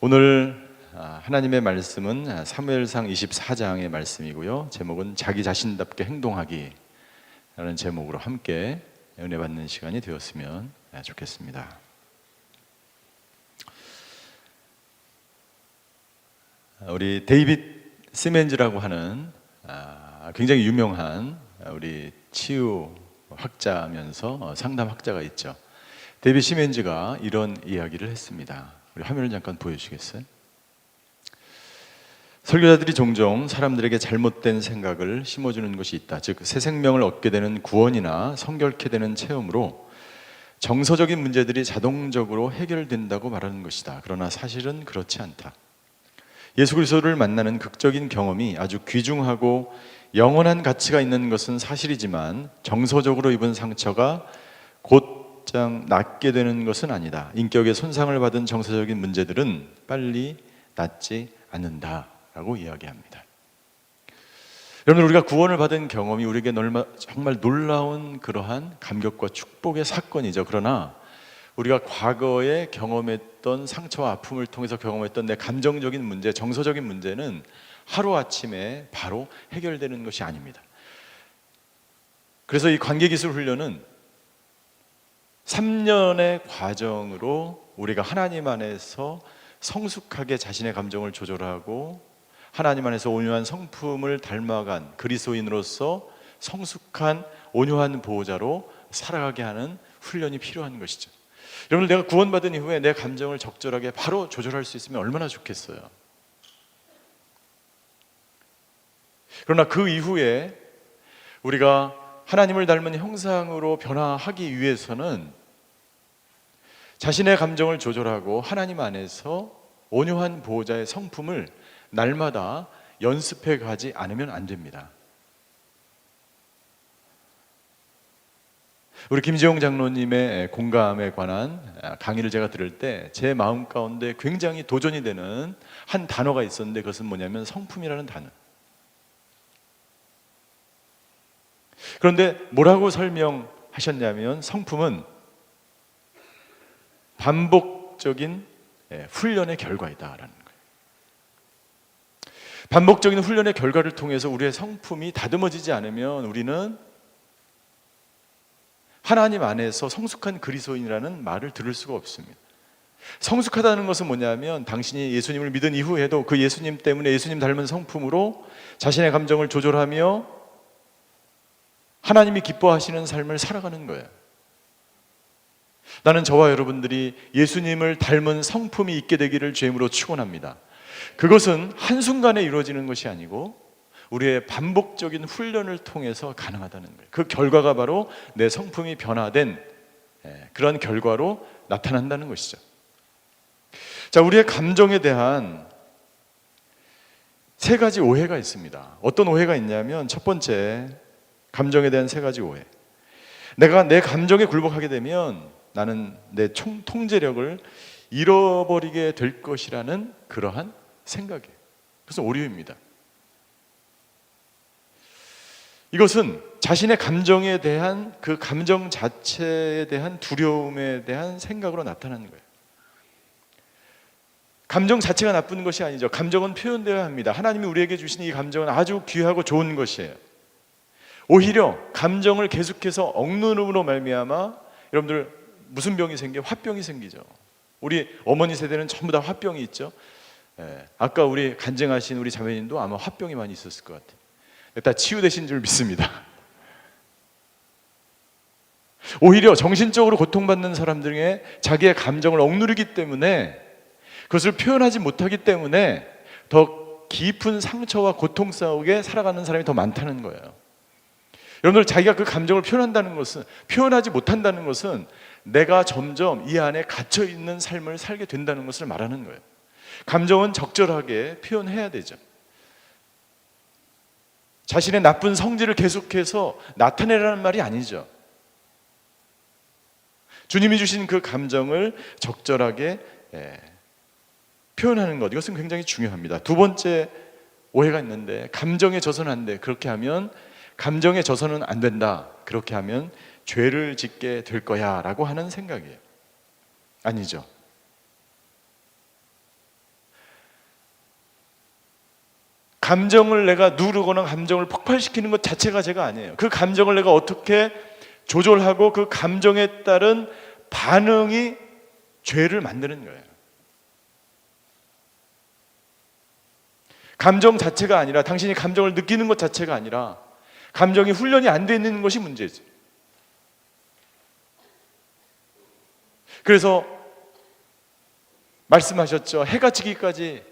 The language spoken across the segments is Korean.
오늘 하나님의 말씀은 사무엘상 24장의 말씀이고요. 제목은 자기 자신답게 행동하기 라는 제목으로 함께 은혜 받는 시간이 되었으면 좋겠습니다. 우리 데이빗 시멘즈라고 하는 굉장히 유명한 우리 치유 학자면서 상담 학자가 있죠. 데이빗 시멘즈가 이런 이야기를 했습니다. 우리 화면을 잠깐 보여주시겠어요? 설교자들이 종종 사람들에게 잘못된 생각을 심어주는 것이 있다. 즉 새 생명을 얻게 되는 구원이나 성결케 되는 체험으로 정서적인 문제들이 자동적으로 해결된다고 말하는 것이다. 그러나 사실은 그렇지 않다. 예수 그리스도를 만나는 극적인 경험이 아주 귀중하고 영원한 가치가 있는 것은 사실이지만 정서적으로 입은 상처가 곧장 낫게 되는 것은 아니다. 인격의 손상을 받은 정서적인 문제들은 빨리 낫지 않는다라고 이야기합니다. 여러분, 우리가 구원을 받은 경험이 우리에게 정말 놀라운 그러한 감격과 축복의 사건이죠. 그러나 우리가 과거에 경험했던 상처와 아픔을 통해서 경험했던 내 감정적인 문제, 정서적인 문제는 하루아침에 바로 해결되는 것이 아닙니다. 그래서 이 관계기술 훈련은 3년의 과정으로 우리가 하나님 안에서 성숙하게 자신의 감정을 조절하고 하나님 안에서 온유한 성품을 닮아간 그리스도인으로서 성숙한 온유한 보호자로 살아가게 하는 훈련이 필요한 것이죠. 여러분, 내가 구원받은 이후에 내 감정을 적절하게 바로 조절할 수 있으면 얼마나 좋겠어요. 그러나 그 이후에 우리가 하나님을 닮은 형상으로 변화하기 위해서는 자신의 감정을 조절하고 하나님 안에서 온유한 보호자의 성품을 날마다 연습해 가지 않으면 안 됩니다. 우리 김지용 장로님의 공감에 관한 강의를 제가 들을 때 제 마음 가운데 굉장히 도전이 되는 한 단어가 있었는데 그것은 뭐냐면 성품이라는 단어. 그런데 뭐라고 설명하셨냐면 성품은 반복적인 훈련의 결과이다라는 거예요. 반복적인 훈련의 결과를 통해서 우리의 성품이 다듬어지지 않으면 우리는 하나님 안에서 성숙한 그리스도인이라는 말을 들을 수가 없습니다. 성숙하다는 것은 뭐냐면 당신이 예수님을 믿은 이후에도 그 예수님 때문에 예수님 닮은 성품으로 자신의 감정을 조절하며 하나님이 기뻐하시는 삶을 살아가는 거예요. 나는 저와 여러분들이 예수님을 닮은 성품이 있게 되기를 주님으로 축원합니다. 그것은 한순간에 이루어지는 것이 아니고 우리의 반복적인 훈련을 통해서 가능하다는 거예요. 그 결과가 바로 내 성품이 변화된 그런 결과로 나타난다는 것이죠. 자, 우리의 감정에 대한 세 가지 오해가 있습니다. 어떤 오해가 있냐면 첫 번째, 감정에 대한 세 가지 오해. 내가 내 감정에 굴복하게 되면 나는 내 통제력을 잃어버리게 될 것이라는 그러한 생각이에요. 그래서 오류입니다. 이것은 자신의 감정에 대한 그 감정 자체에 대한 두려움에 대한 생각으로 나타나는 거예요. 감정 자체가 나쁜 것이 아니죠. 감정은 표현되어야 합니다. 하나님이 우리에게 주신 이 감정은 아주 귀하고 좋은 것이에요. 오히려 감정을 계속해서 억누름으로 말미암아 여러분들 무슨 병이 생겨요? 화병이 생기죠. 우리 어머니 세대는 전부 다 화병이 있죠. 아까 우리 간증하신 우리 자매님도 아마 화병이 많이 있었을 것 같아요. 다 치유되신 줄 믿습니다. 오히려 정신적으로 고통받는 사람들 중에 자기의 감정을 억누르기 때문에 그것을 표현하지 못하기 때문에 더 깊은 상처와 고통 속에 살아가는 사람이 더 많다는 거예요. 여러분들, 자기가 그 감정을 표현한다는 것은, 표현하지 못한다는 것은 내가 점점 이 안에 갇혀 있는 삶을 살게 된다는 것을 말하는 거예요. 감정은 적절하게 표현해야 되죠. 자신의 나쁜 성질을 계속해서 나타내라는 말이 아니죠. 주님이 주신 그 감정을 적절하게 표현하는 것, 이것은 굉장히 중요합니다. 두 번째 오해가 있는데, 감정에 져서는 안 돼. 그렇게 하면 감정에 져서는 안 된다. 그렇게 하면 죄를 짓게 될 거야 라고 하는 생각이에요. 아니죠. 감정을 내가 누르거나 감정을 폭발시키는 것 자체가 죄가 아니에요. 그 감정을 내가 어떻게 조절하고 그 감정에 따른 반응이 죄를 만드는 거예요. 감정 자체가 아니라, 당신이 감정을 느끼는 것 자체가 아니라 감정이 훈련이 안 돼 있는 것이 문제지. 그래서 말씀하셨죠. 해가 지기까지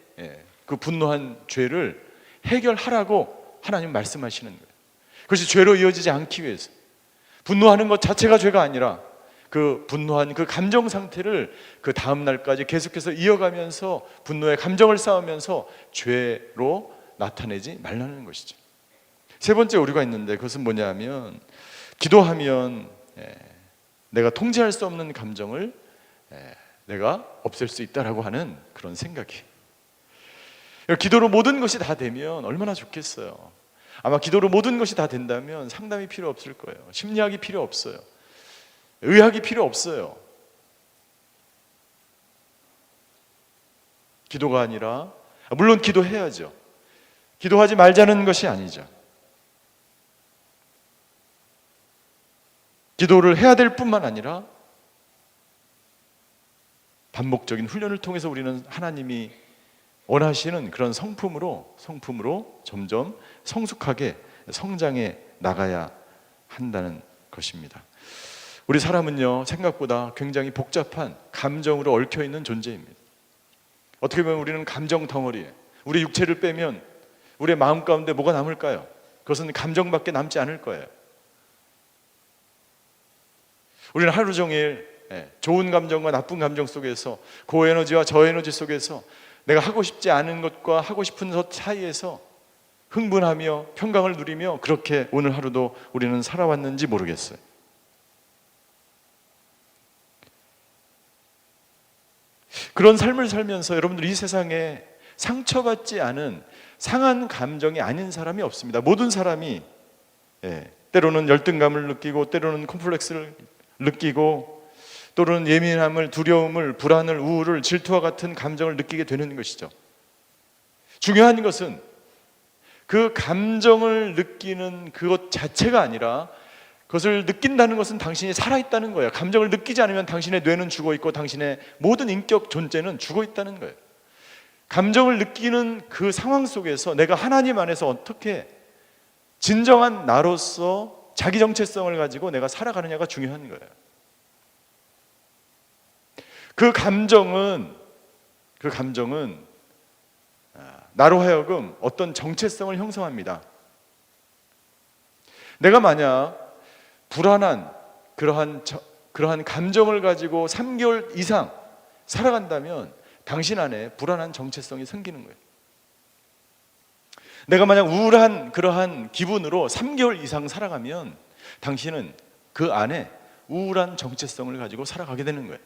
그 분노한 죄를 해결하라고 하나님 말씀하시는 거예요. 그것이 죄로 이어지지 않기 위해서, 분노하는 것 자체가 죄가 아니라 그 분노한 그 감정 상태를 그 다음 날까지 계속해서 이어가면서 분노의 감정을 쌓으면서 죄로 나타내지 말라는 것이죠. 세 번째 오류가 있는데, 그것은 뭐냐면 기도하면 내가 통제할 수 없는 감정을 내가 없앨 수 있다라고 하는 그런 생각이. 기도로 모든 것이 다 되면 얼마나 좋겠어요. 아마 기도로 모든 것이 다 된다면 상담이 필요 없을 거예요. 심리학이 필요 없어요. 의학이 필요 없어요. 기도가 아니라, 물론 기도해야죠. 기도하지 말자는 것이 아니죠. 기도를 해야 될 뿐만 아니라 반복적인 훈련을 통해서 우리는 하나님이 원하시는 그런 성품으로 점점 성숙하게 성장해 나가야 한다는 것입니다. 우리 사람은요, 생각보다 굉장히 복잡한 감정으로 얽혀 있는 존재입니다. 어떻게 보면 우리는 감정 덩어리에, 우리 육체를 빼면 우리의 마음 가운데 뭐가 남을까요? 그것은 감정밖에 남지 않을 거예요. 우리는 하루 종일 좋은 감정과 나쁜 감정 속에서, 고에너지와 저에너지 속에서 내가 하고 싶지 않은 것과 하고 싶은 것 사이에서 흥분하며 평강을 누리며 그렇게 오늘 하루도 우리는 살아왔는지 모르겠어요. 그런 삶을 살면서 여러분들, 이 세상에 상처받지 않은 상한 감정이 아닌 사람이 없습니다. 모든 사람이 때로는 열등감을 느끼고, 때로는 콤플렉스를 느끼고, 또는 예민함을, 두려움을, 불안을, 우울을, 질투와 같은 감정을 느끼게 되는 것이죠. 중요한 것은 그 감정을 느끼는 그것 자체가 아니라, 그것을 느낀다는 것은 당신이 살아있다는 거예요. 감정을 느끼지 않으면 당신의 뇌는 죽어있고 당신의 모든 인격 존재는 죽어있다는 거예요. 감정을 느끼는 그 상황 속에서 내가 하나님 안에서 어떻게 진정한 나로서 자기 정체성을 가지고 내가 살아가느냐가 중요한 거예요. 그 감정은 나로 하여금 어떤 정체성을 형성합니다. 내가 만약 불안한 그러한 감정을 가지고 3개월 이상 살아간다면 당신 안에 불안한 정체성이 생기는 거예요. 내가 만약 우울한 그러한 기분으로 3개월 이상 살아가면 당신은 그 안에 우울한 정체성을 가지고 살아가게 되는 거예요.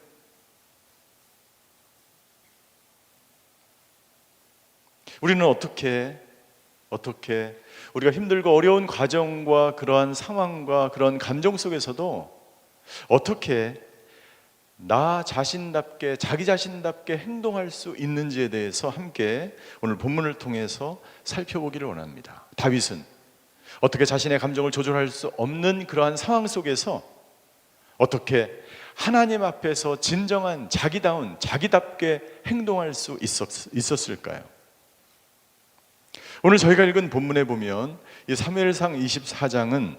우리는 어떻게 우리가 힘들고 어려운 과정과 그러한 상황과 그런 감정 속에서도 어떻게 나 자신답게, 자기 자신답게 행동할 수 있는지에 대해서 함께 오늘 본문을 통해서 살펴보기를 원합니다. 다윗은 어떻게 자신의 감정을 조절할 수 없는 그러한 상황 속에서 어떻게 하나님 앞에서 진정한 자기다운, 자기답게 행동할 수 있었을까요? 오늘 저희가 읽은 본문에 보면 이 사무엘상 24장은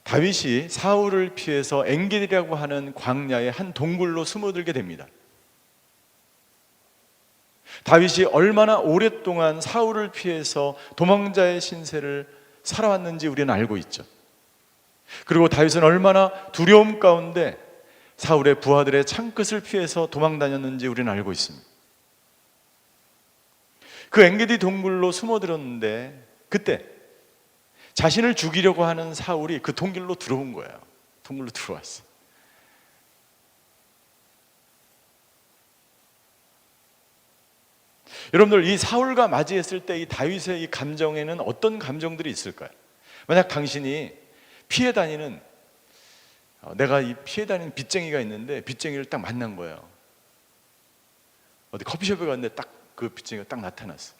다윗이 사울을 피해서 엔게디라고 하는 광야의 한 동굴로 숨어들게 됩니다. 다윗이 얼마나 오랫동안 사울을 피해서 도망자의 신세를 살아왔는지 우리는 알고 있죠. 그리고 다윗은 얼마나 두려움 가운데 사울의 부하들의 창끝을 피해서 도망 다녔는지 우리는 알고 있습니다. 그 엔게디 동굴로 숨어들었는데 그때 자신을 죽이려고 하는 사울이 그 동굴로 들어온 거예요. 동굴로 들어왔어. 여러분들, 이 사울과 맞이했을 때 이 다윗의 이 감정에는 어떤 감정들이 있을까요? 만약 당신이 피해 다니는, 내가 이 피해 다니는 빚쟁이가 있는데 빚쟁이를 딱 만난 거예요. 어디 커피숍에 갔는데 딱 그 빚쟁이가 딱 나타났어.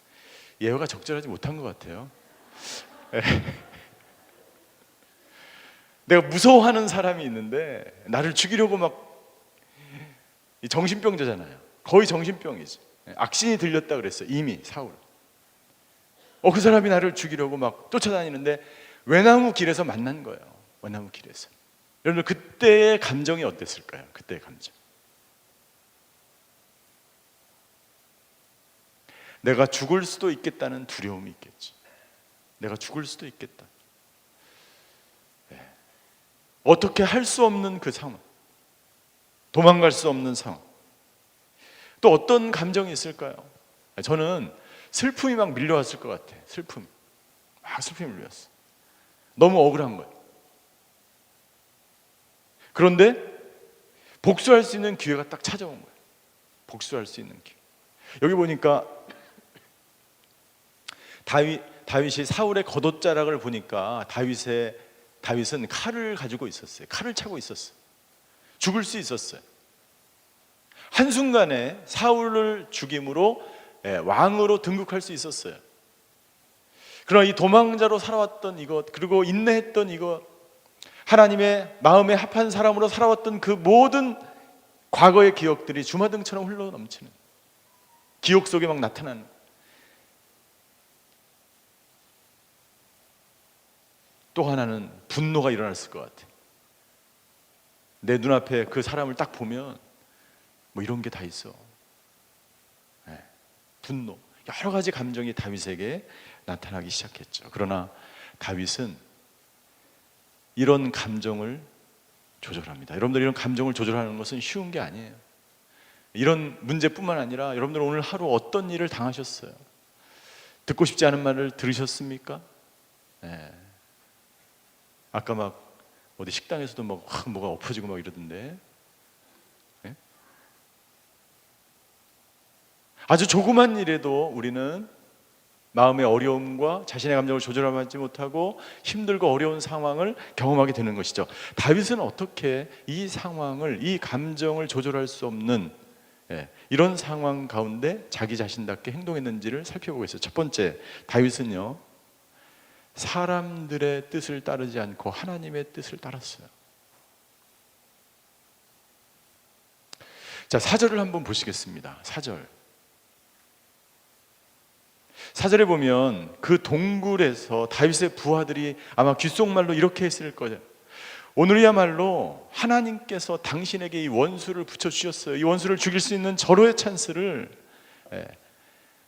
예화가 적절하지 못한 것 같아요. 내가 무서워하는 사람이 있는데 나를 죽이려고 막, 정신병자잖아요. 거의 정신병이지. 악신이 들렸다 그랬어요. 이미 사울. 그 사람이 나를 죽이려고 막 쫓아다니는데 외나무 길에서 만난 거예요. 외나무 길에서. 여러분들 그때의 감정이 어땠을까요? 그때의 감정. 내가 죽을 수도 있겠다는 두려움이 있겠지. 내가 죽을 수도 있겠다. 어떻게 할 수 없는 그 상황, 도망갈 수 없는 상황. 또 어떤 감정이 있을까요? 저는 슬픔이 막 밀려왔을 것 같아. 슬픔이 밀려왔어. 너무 억울한 거예요. 그런데 복수할 수 있는 기회가 딱 찾아온 거예요. 복수할 수 있는 기회. 여기 보니까 다윗이 사울의 겉옷자락을 보니까 다윗은 칼을 가지고 있었어요. 칼을 차고 있었어요. 죽을 수 있었어요. 한순간에 사울을 죽임으로 왕으로 등극할 수 있었어요. 그러나 이 도망자로 살아왔던 이것, 그리고 인내했던 이것, 하나님의 마음에 합한 사람으로 살아왔던 그 모든 과거의 기억들이 주마등처럼 흘러넘치는, 기억 속에 막 나타나는, 또 하나는 분노가 일어났을 것 같아요. 내 눈앞에 그 사람을 딱 보면 뭐 이런 게 다 있어. 분노, 여러 가지 감정이 다윗에게 나타나기 시작했죠. 그러나 다윗은 이런 감정을 조절합니다. 여러분들, 이런 감정을 조절하는 것은 쉬운 게 아니에요. 이런 문제뿐만 아니라 여러분들 오늘 하루 어떤 일을 당하셨어요? 듣고 싶지 않은 말을 들으셨습니까? 아까 막 어디 식당에서도 막 확 뭐가 엎어지고 막 이러던데, 아주 조그만 일에도 우리는 마음의 어려움과 자신의 감정을 조절하지 못하고 힘들고 어려운 상황을 경험하게 되는 것이죠. 다윗은 어떻게 이 상황을, 이 감정을 조절할 수 없는 이런 상황 가운데 자기 자신답게 행동했는지를 살펴보겠어요. 첫 번째, 다윗은요, 사람들의 뜻을 따르지 않고 하나님의 뜻을 따랐어요. 자, 4절을 한번 보시겠습니다. 4절에 보면 그 동굴에서 다윗의 부하들이 아마 귓속말로 이렇게 했을 거예요. 오늘이야말로 하나님께서 당신에게 이 원수를 붙여주셨어요. 이 원수를 죽일 수 있는 절호의 찬스를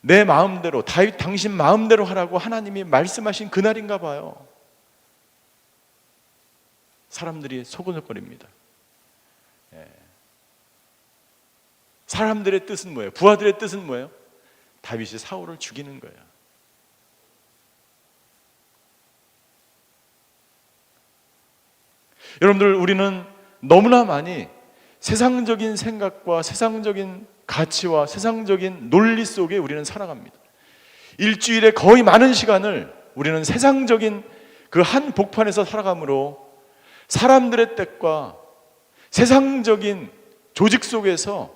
내 마음대로, 다윗 당신 마음대로 하라고 하나님이 말씀하신 그날인가 봐요. 사람들이 소곤소곤거립니다. 사람들의 뜻은 뭐예요? 부하들의 뜻은 뭐예요? 다윗이 사울을 죽이는 거예요. 여러분들, 우리는 너무나 많이 세상적인 생각과 세상적인 가치와 세상적인 논리 속에 우리는 살아갑니다. 일주일에 거의 많은 시간을 우리는 세상적인 그 한 복판에서 살아가므로 사람들의 뜻과 세상적인 조직 속에서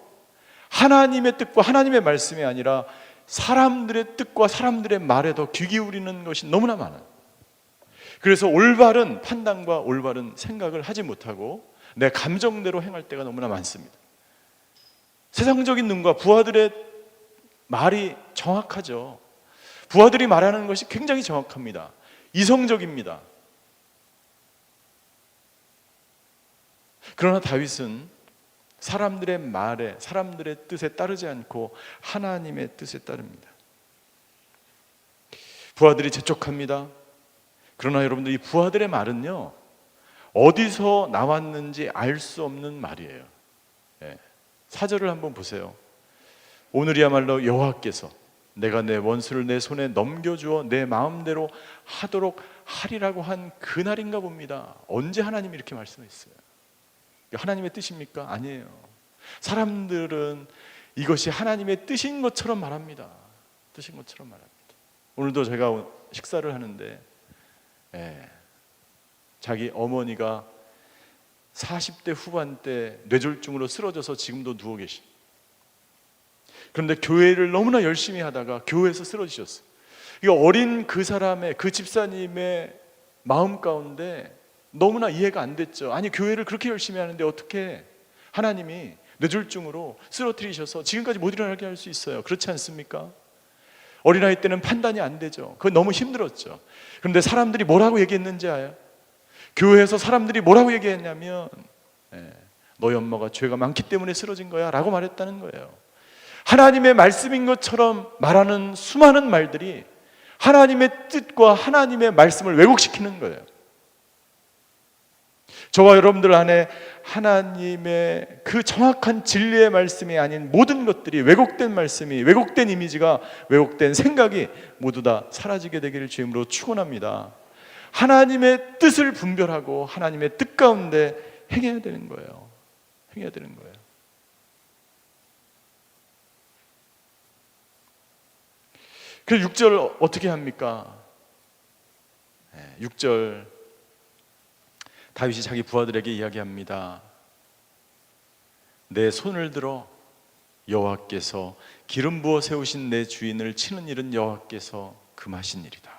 하나님의 뜻과 하나님의 말씀이 아니라 사람들의 뜻과 사람들의 말에 더 귀 기울이는 것이 너무나 많아요. 그래서 올바른 판단과 올바른 생각을 하지 못하고 내 감정대로 행할 때가 너무나 많습니다. 세상적인 눈과 부하들의 말이 정확하죠. 부하들이 말하는 것이 굉장히 정확합니다. 이성적입니다. 그러나 다윗은 사람들의 말에, 사람들의 뜻에 따르지 않고 하나님의 뜻에 따릅니다. 부하들이 재촉합니다. 그러나 여러분들, 이 부하들의 말은요, 어디서 나왔는지 알 수 없는 말이에요. 4절을 한번 보세요. 오늘이야말로 여호와께서 내가 내 원수를 내 손에 넘겨주어 내 마음대로 하도록 하리라고 한 그날인가 봅니다. 언제 하나님이 이렇게 말씀했어요? 하나님의 뜻입니까? 아니에요. 사람들은 이것이 하나님의 뜻인 것처럼 말합니다. 뜻인 것처럼 말합니다. 오늘도 제가 식사를 하는데 자기 어머니가 40대 후반대 뇌졸중으로 쓰러져서 지금도 누워 계신, 그런데 교회를 너무나 열심히 하다가 교회에서 쓰러지셨어요. 이 어린 그 사람의, 그 집사님의 마음 가운데 너무나 이해가 안 됐죠. 아니, 교회를 그렇게 열심히 하는데 어떻게 하나님이 뇌졸중으로 쓰러뜨리셔서 지금까지 못 일어나게 할 수 있어요? 그렇지 않습니까? 어린아이 때는 판단이 안 되죠. 그건 너무 힘들었죠. 그런데 사람들이 뭐라고 얘기했는지 아요? 교회에서 사람들이 뭐라고 얘기했냐면 너희 엄마가 죄가 많기 때문에 쓰러진 거야 라고 말했다는 거예요. 하나님의 말씀인 것처럼 말하는 수많은 말들이 하나님의 뜻과 하나님의 말씀을 왜곡시키는 거예요. 저와 여러분들 안에 하나님의 그 정확한 진리의 말씀이 아닌 모든 것들이, 왜곡된 말씀이, 왜곡된 이미지가, 왜곡된 생각이 모두 다 사라지게 되기를 주임으로 축원합니다. 하나님의 뜻을 분별하고 하나님의 뜻 가운데 행해야 되는 거예요. 행해야 되는 거예요. 그래서 6절 어떻게 합니까? 6절 다윗이 자기 부하들에게 이야기합니다. 내 손을 들어 여호와께서 기름 부어 세우신 내 주인을 치는 일은 여호와께서 금하신 일이다.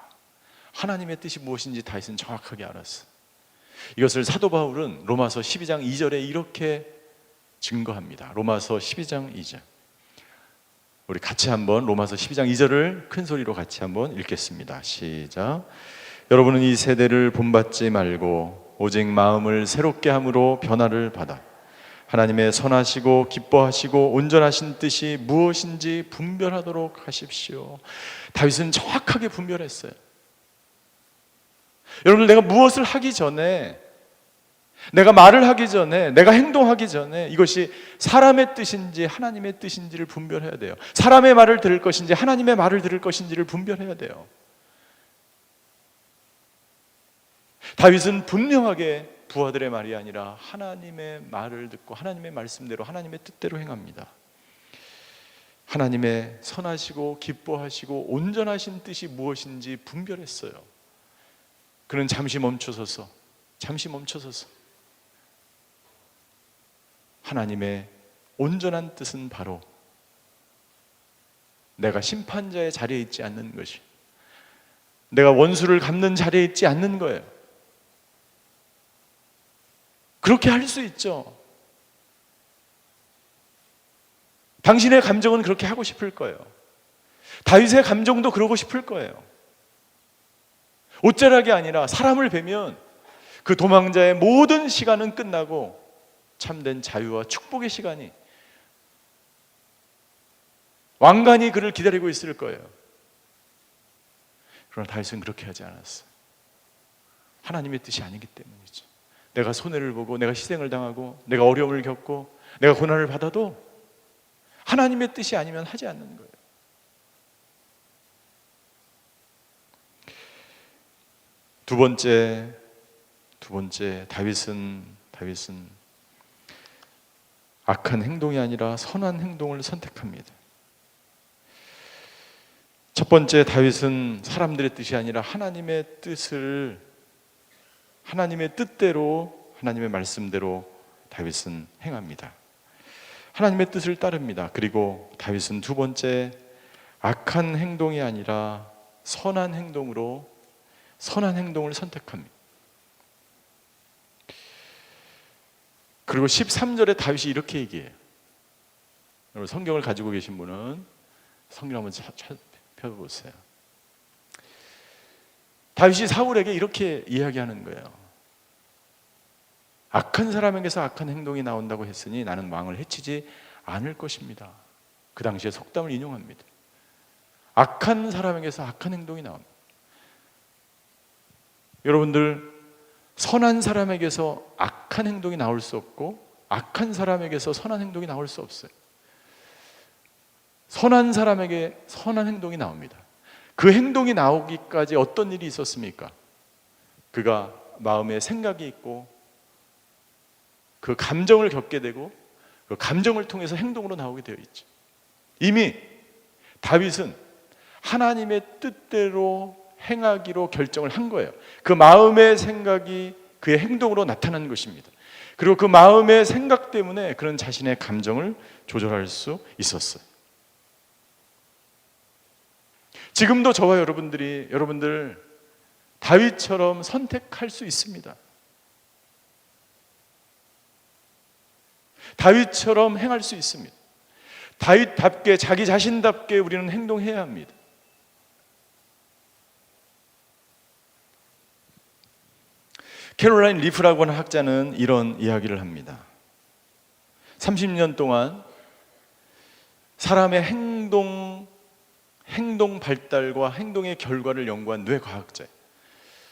하나님의 뜻이 무엇인지 다윗은 정확하게 알았어. 이것을 사도 바울은 로마서 12장 2절에 이렇게 증거합니다. 로마서 12장 2절. 우리 같이 한번 로마서 12장 2절을 큰 소리로 같이 한번 읽겠습니다. 시작. 여러분은 이 세대를 본받지 말고 오직 마음을 새롭게 함으로 변화를 받아 하나님의 선하시고 기뻐하시고 온전하신 뜻이 무엇인지 분별하도록 하십시오. 다윗은 정확하게 분별했어요. 여러분, 내가 무엇을 하기 전에, 내가 말을 하기 전에, 내가 행동하기 전에 이것이 사람의 뜻인지 하나님의 뜻인지를 분별해야 돼요. 사람의 말을 들을 것인지 하나님의 말을 들을 것인지를 분별해야 돼요. 다윗은 분명하게 부하들의 말이 아니라 하나님의 말을 듣고 하나님의 말씀대로 하나님의 뜻대로 행합니다. 하나님의 선하시고 기뻐하시고 온전하신 뜻이 무엇인지 분별했어요. 그는 잠시 멈춰서서 하나님의 온전한 뜻은 바로 내가 심판자의 자리에 있지 않는 것이, 내가 원수를 갚는 자리에 있지 않는 거예요. 그렇게 할 수 있죠. 당신의 감정은 그렇게 하고 싶을 거예요. 다윗의 감정도 그러고 싶을 거예요. 옷자락이 아니라 사람을 뵈면 그 도망자의 모든 시간은 끝나고 참된 자유와 축복의 시간이, 왕관이 그를 기다리고 있을 거예요. 그러나 다윗은 그렇게 하지 않았어요. 하나님의 뜻이 아니기 때문이죠. 내가 손해를 보고 내가 희생을 당하고 내가 어려움을 겪고 내가 고난을 받아도 하나님의 뜻이 아니면 하지 않는 거예요. 두 번째 다윗은 악한 행동이 아니라 선한 행동을 선택합니다. 첫 번째, 다윗은 사람들의 뜻이 아니라 하나님의 뜻대로, 하나님의 말씀대로 다윗은 행합니다. 하나님의 뜻을 따릅니다. 그리고 다윗은 두 번째, 악한 행동이 아니라 선한 행동을 선택합니다. 그리고 13절에 다윗이 이렇게 얘기해요. 여러분, 성경을 가지고 계신 분은 성경 한번 펴보세요. 다윗이 사울에게 이렇게 이야기하는 거예요. 악한 사람에게서 악한 행동이 나온다고 했으니 나는 왕을 해치지 않을 것입니다. 그 당시에 속담을 인용합니다. 악한 사람에게서 악한 행동이 나옵니다. 여러분들, 선한 사람에게서 악한 행동이 나올 수 없고 악한 사람에게서 선한 행동이 나올 수 없어요. 선한 사람에게 선한 행동이 나옵니다. 그 행동이 나오기까지 어떤 일이 있었습니까? 그가 마음에 생각이 있고 그 감정을 겪게 되고 그 감정을 통해서 행동으로 나오게 되어 있죠. 이미 다윗은 하나님의 뜻대로 행하기로 결정을 한 거예요. 그 마음의 생각이 그의 행동으로 나타난 것입니다. 그리고 그 마음의 생각 때문에 그런 자신의 감정을 조절할 수 있었어요. 지금도 저와 여러분들 다윗처럼 선택할 수 있습니다. 다윗처럼 행할 수 있습니다. 다윗답게, 자기 자신답게 우리는 행동해야 합니다. 캐롤라인 리프라고 하는 학자는 이런 이야기를 합니다. 30년 동안 사람의 행동 발달과 행동의 결과를 연구한 뇌과학자예요.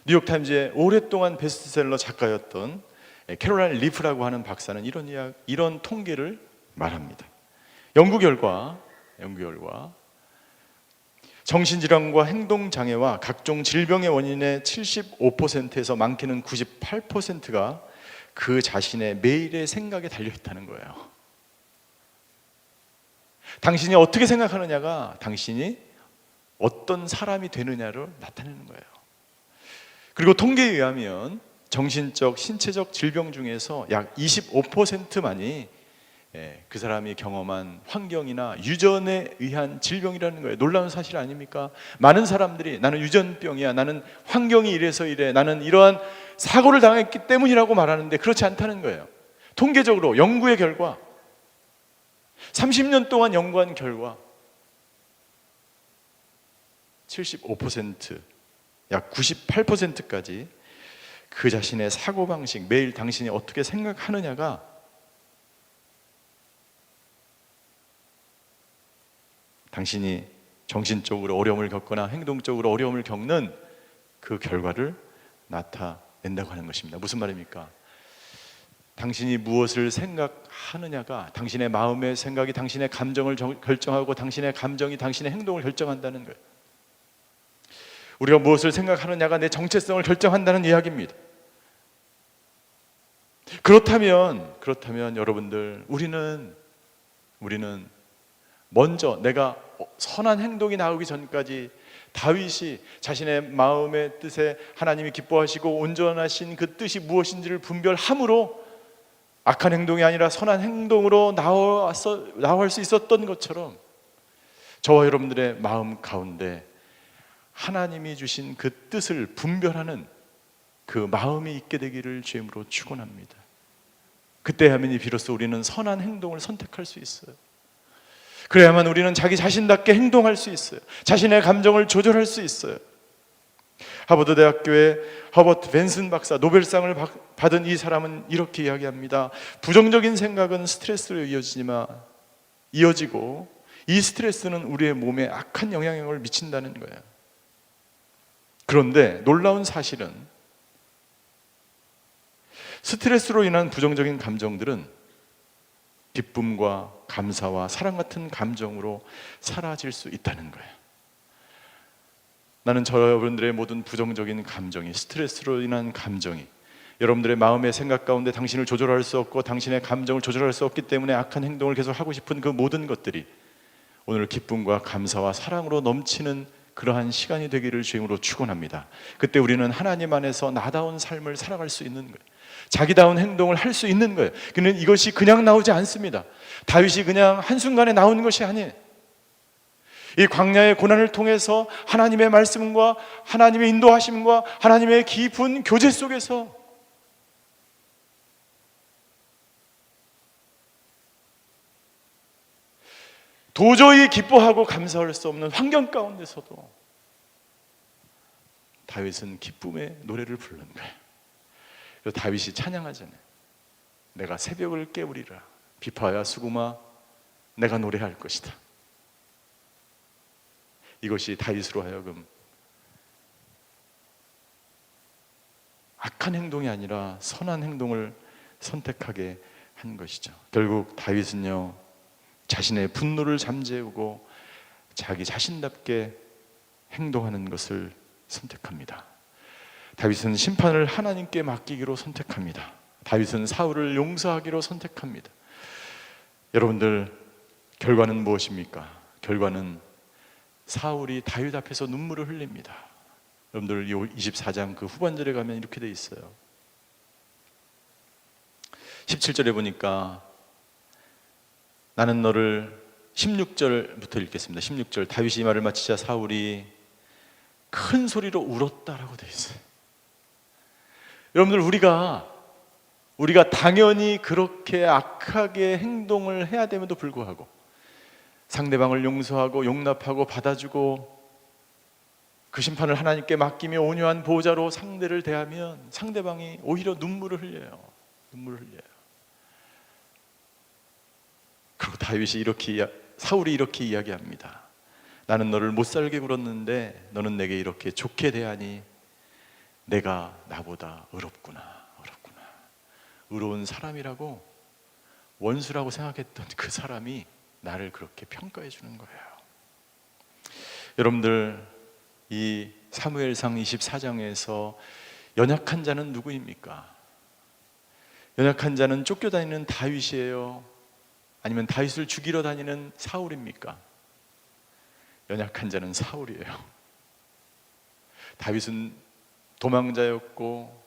뉴욕타임즈의 오랫동안 베스트셀러 작가였던 캐롤라인 리프라고 하는 박사는 이런 통계를 말합니다. 연구 결과 정신질환과 행동장애와 각종 질병의 원인의 75%에서 많게는 98%가 그 자신의 매일의 생각에 달려있다는 거예요. 당신이 어떻게 생각하느냐가 당신이 어떤 사람이 되느냐를 나타내는 거예요. 그리고 통계에 의하면 정신적, 신체적 질병 중에서 약 25%만이 그 사람이 경험한 환경이나 유전에 의한 질병이라는 거예요. 놀라운 사실 아닙니까? 많은 사람들이 나는 유전병이야, 나는 환경이 이래서 이래, 나는 이러한 사고를 당했기 때문이라고 말하는데 그렇지 않다는 거예요. 통계적으로 연구의 결과, 30년 동안 연구한 결과 75%, 약 98%까지 그 자신의 사고방식, 매일 당신이 어떻게 생각하느냐가 당신이 정신적으로 어려움을 겪거나 행동적으로 어려움을 겪는 그 결과를 나타낸다고 하는 것입니다. 무슨 말입니까? 당신이 무엇을 생각하느냐가 당신의 마음의 생각이 당신의 감정을 결정하고 당신의 감정이 당신의 행동을 결정한다는 거예요. 우리가 무엇을 생각하느냐가 내 정체성을 결정한다는 이야기입니다. 그렇다면 여러분들, 우리는 먼저 내가 선한 행동이 나오기 전까지 다윗이 자신의 마음의 뜻에 하나님이 기뻐하시고 온전하신 그 뜻이 무엇인지를 분별함으로 악한 행동이 아니라 선한 행동으로 나아갈 수 있었던 것처럼 저와 여러분들의 마음 가운데 하나님이 주신 그 뜻을 분별하는 그 마음이 있게 되기를 주임으로 축원합니다. 그때야만이 비로소 우리는 선한 행동을 선택할 수 있어요. 그래야만 우리는 자기 자신답게 행동할 수 있어요. 자신의 감정을 조절할 수 있어요. 하버드 대학교의 허버트 벤슨 박사, 노벨상을 받은 이 사람은 이렇게 이야기합니다. 부정적인 생각은 스트레스로 이어지고 이 스트레스는 우리의 몸에 악한 영향을 미친다는 거예요. 그런데 놀라운 사실은 스트레스로 인한 부정적인 감정들은 기쁨과 감사와 사랑 같은 감정으로 사라질 수 있다는 거예요. 나는 여러분들의 모든 부정적인 감정이, 스트레스로 인한 감정이 여러분들의 마음의 생각 가운데 당신을 조절할 수 없고 당신의 감정을 조절할 수 없기 때문에 악한 행동을 계속 하고 싶은 그 모든 것들이 오늘 기쁨과 감사와 사랑으로 넘치는 그러한 시간이 되기를 주임으로 축원합니다. 그때 우리는 하나님 안에서 나다운 삶을 살아갈 수 있는 거예요. 자기다운 행동을 할 수 있는 거예요. 그는 이것이 그냥 나오지 않습니다. 다윗이 그냥 한순간에 나오는 것이 아니에요. 이 광야의 고난을 통해서 하나님의 말씀과 하나님의 인도하심과 하나님의 깊은 교제 속에서 도저히 기뻐하고 감사할 수 없는 환경 가운데서도 다윗은 기쁨의 노래를 부르는 거예요. 그래서 다윗이 찬양하잖아요. 내가 새벽을 깨우리라. 비파야 수구마 내가 노래할 것이다. 이것이 다윗으로 하여금 악한 행동이 아니라 선한 행동을 선택하게 한 것이죠. 결국 다윗은요, 자신의 분노를 잠재우고 자기 자신답게 행동하는 것을 선택합니다. 다윗은 심판을 하나님께 맡기기로 선택합니다. 다윗은 사울을 용서하기로 선택합니다. 여러분들, 결과는 무엇입니까? 결과는 사울이 다윗 앞에서 눈물을 흘립니다. 여러분들 24장 그 후반절에 가면 이렇게 돼 있어요. 17절에 보니까 나는 너를 16절부터 읽겠습니다. 16절, 다윗이 이 말을 마치자 사울이 큰 소리로 울었다라고 되어 있어요. 여러분들, 우리가 당연히 그렇게 악하게 행동을 해야 됨에도 불구하고 상대방을 용서하고 용납하고 받아주고 그 심판을 하나님께 맡기며 온유한 보호자로 상대를 대하면 상대방이 오히려 눈물을 흘려요. 그리고 사울이 이렇게 이야기합니다. 나는 너를 못살게 굴었는데 너는 내게 이렇게 좋게 대하니 내가 나보다 의롭구나. 의로운 사람이라고, 원수라고 생각했던 그 사람이 나를 그렇게 평가해 주는 거예요. 여러분들, 이 사무엘상 24장에서 연약한 자는 누구입니까? 연약한 자는 쫓겨다니는 다윗이에요? 아니면 다윗을 죽이러 다니는 사울입니까? 연약한 자는 사울이에요. 다윗은 도망자였고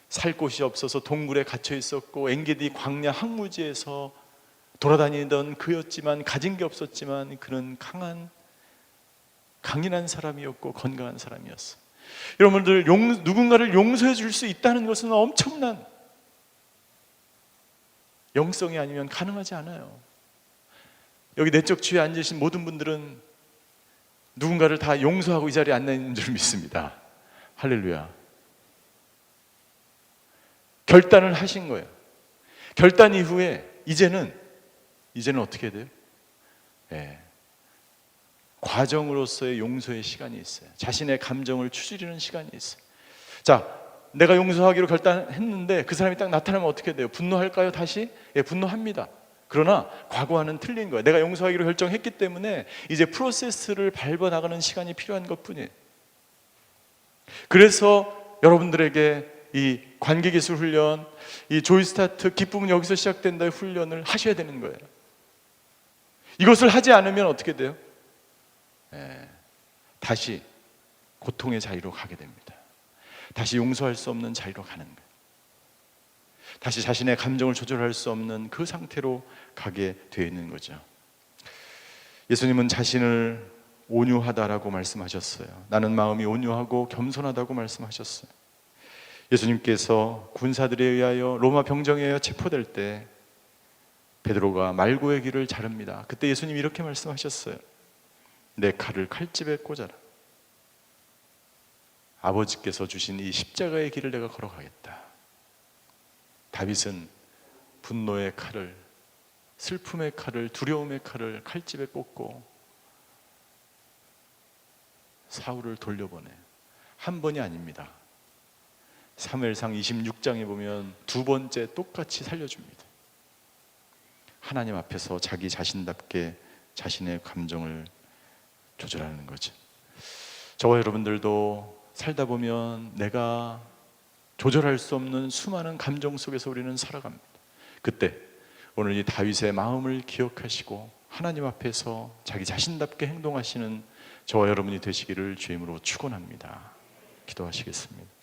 살 곳이 없어서 동굴에 갇혀 있었고 엔게디 광야 항무지에서 돌아다니던 그였지만, 가진 게 없었지만 그는 강인한 사람이었고 건강한 사람이었어. 여러분들, 누군가를 용서해 줄 수 있다는 것은 엄청난 영성이 아니면 가능하지 않아요. 여기 내적 주위에 앉으신 모든 분들은 누군가를 다 용서하고 이 자리에 앉아 있는 줄 믿습니다. 할렐루야. 결단을 하신 거예요. 결단 이후에 이제는 어떻게 해야 돼요? 과정으로서의 용서의 시간이 있어요. 자신의 감정을 추스리는 시간이 있어요. 자, 내가 용서하기로 결단했는데 그 사람이 딱 나타나면 어떻게 돼요? 분노할까요? 다시? 분노합니다. 그러나 과거와는 틀린 거예요. 내가 용서하기로 결정했기 때문에 이제 프로세스를 밟아나가는 시간이 필요한 것뿐이에요. 그래서 여러분들에게 이 관계기술 훈련, 이 조이스타트, 기쁨은 여기서 시작된다의 훈련을 하셔야 되는 거예요. 이것을 하지 않으면 어떻게 돼요? 다시 고통의 자리로 가게 됩니다. 다시 용서할 수 없는 자리로 가는 거예요. 다시 자신의 감정을 조절할 수 없는 그 상태로 가게 되어 있는 거죠. 예수님은 자신을 온유하다라고 말씀하셨어요. 나는 마음이 온유하고 겸손하다고 말씀하셨어요. 예수님께서 군사들에 의하여 로마 병정에 의하여 체포될 때 베드로가 말고의 길을 자릅니다. 그때 예수님이 이렇게 말씀하셨어요. 내 칼을 칼집에 꽂아라. 아버지께서 주신 이 십자가의 길을 내가 걸어가겠다. 다윗은 분노의 칼을, 슬픔의 칼을, 두려움의 칼을 칼집에 꽂고 사울을 돌려보내. 한 번이 아닙니다. 사무엘상 26장에 보면 두 번째 똑같이 살려줍니다. 하나님 앞에서 자기 자신답게 자신의 감정을 조절하는 거죠. 저와 여러분들도 살다 보면 내가 조절할 수 없는 수많은 감정 속에서 우리는 살아갑니다. 그때 오늘 이 다윗의 마음을 기억하시고 하나님 앞에서 자기 자신답게 행동하시는 저와 여러분이 되시기를 주의 이름으로 축원합니다. 기도하시겠습니다.